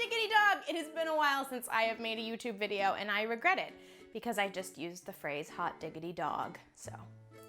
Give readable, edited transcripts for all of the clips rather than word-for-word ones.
diggity dog! It has been a while since I have made a YouTube video and I regret it because I just used the phrase hot diggity dog. So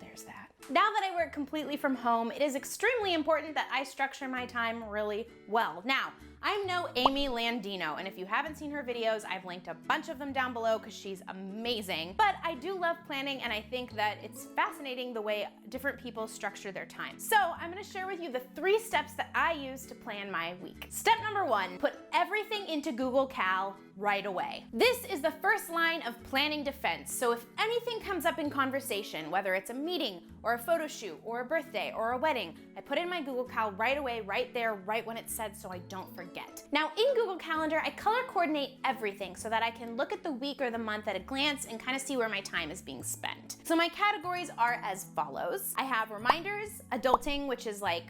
there's that. Now that I work completely from home, it is extremely important that I structure my time really well. Now, I'm no Amy Landino, and if you haven't seen her videos, I've linked a bunch of them down below because she's amazing. But I do love planning, and I think that it's fascinating the way different people structure their time. So I'm gonna share with you the 3 steps that I use to plan my week. Step number 1, put everything into Google Cal right away. This is the first line of planning defense. So if anything comes up in conversation, whether it's a meeting or a photo shoot or a birthday or a wedding, I put in my Google Cal right away, right there, right when it's said so I don't forget. Now in Google Calendar, I color coordinate everything so that I can look at the week or the month at a glance and kind of see where my time is being spent. So my categories are as follows. I have reminders, adulting, which is like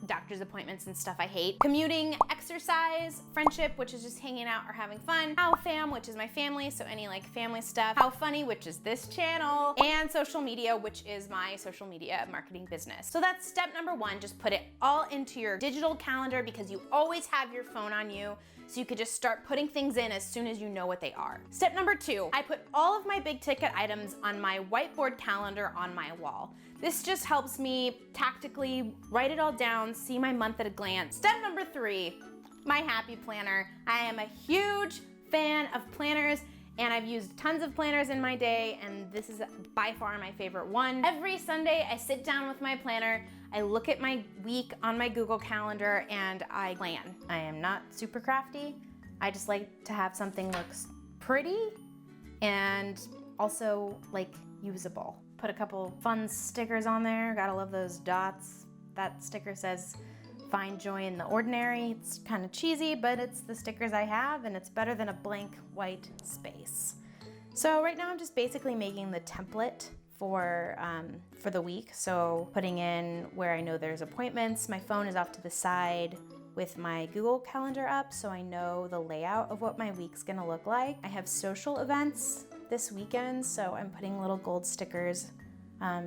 doctor's appointments and stuff I hate, commuting, exercise, friendship, which is just hanging out or having fun, Howe fam, which is my family, so any like family stuff, Howe funny, which is this channel, and social media, which is my social media marketing business. So that's step number 1, just put it all into your digital calendar because you always have your phone on you, so you could just start putting things in as soon as you know what they are. Step number 2, I put all of my big ticket items on my whiteboard calendar on my wall. This just helps me tactically write it all down, see my month at a glance. Step number 3, my happy planner. I am a huge fan of planners and I've used tons of planners in my day, and this is by far my favorite one. Every Sunday I sit down with my planner, I look at my week on my Google Calendar and I plan. I am not super crafty. I just like to have something looks pretty and also like usable. Put a couple fun stickers on there. Gotta love those dots. That sticker says, find joy in the ordinary. It's kind of cheesy, but it's the stickers I have and it's better than a blank white space. So right now I'm just basically making the template for the week. So putting in where I know there's appointments. My phone is off to the side with my Google Calendar up, so I know the layout of what my week's gonna look like. I have social events this weekend, so I'm putting little gold stickers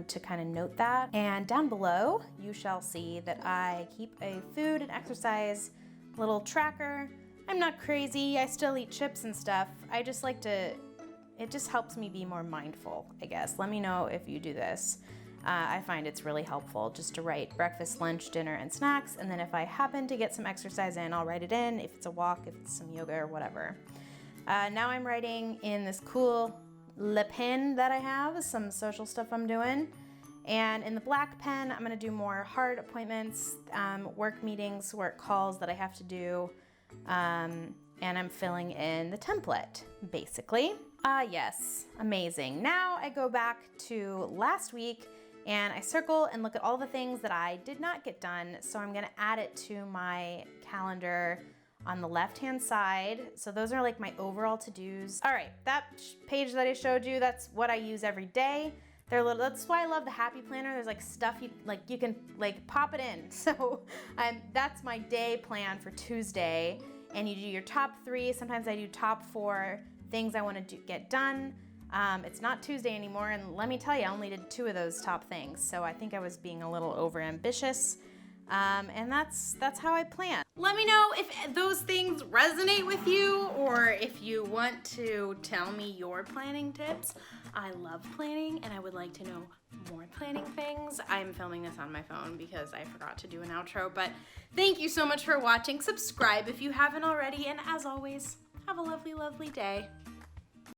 to kind of note that. And down below, you shall see that I keep a food and exercise little tracker. I'm not crazy, I still eat chips and stuff. I just like to, it just helps me be more mindful, I guess. Let me know if you do this. I find it's really helpful just to write breakfast, lunch, dinner, and snacks, and then if I happen to get some exercise in, I'll write it in, if it's a walk, if it's some yoga or whatever. Now I'm writing in this cool Le pen that I have, some social stuff I'm doing. And in the black pen, I'm gonna do more hard appointments, work meetings, work calls that I have to do, and I'm filling in the template, basically. Yes, amazing. Now I go back to last week and I circle and look at all the things that I did not get done, so I'm gonna add it to my calendar on the left-hand side. So those are like my overall to-dos. All right, that page that I showed you, that's what I use every day. They're little, that's why I love the Happy Planner. There's like stuff you can like pop it in. So that's my day plan for Tuesday. And you do your top 3. Sometimes I do top 4 things I want to get done. It's not Tuesday anymore, and let me tell you, I only did 2 of those top things. So I think I was being a little overambitious. And that's how I plan. Let me know if those things resonate with you or if you want to tell me your planning tips. I love planning and I would like to know more planning things. I'm filming this on my phone because I forgot to do an outro, but thank you so much for watching. Subscribe if you haven't already, and as always, have a lovely, lovely day.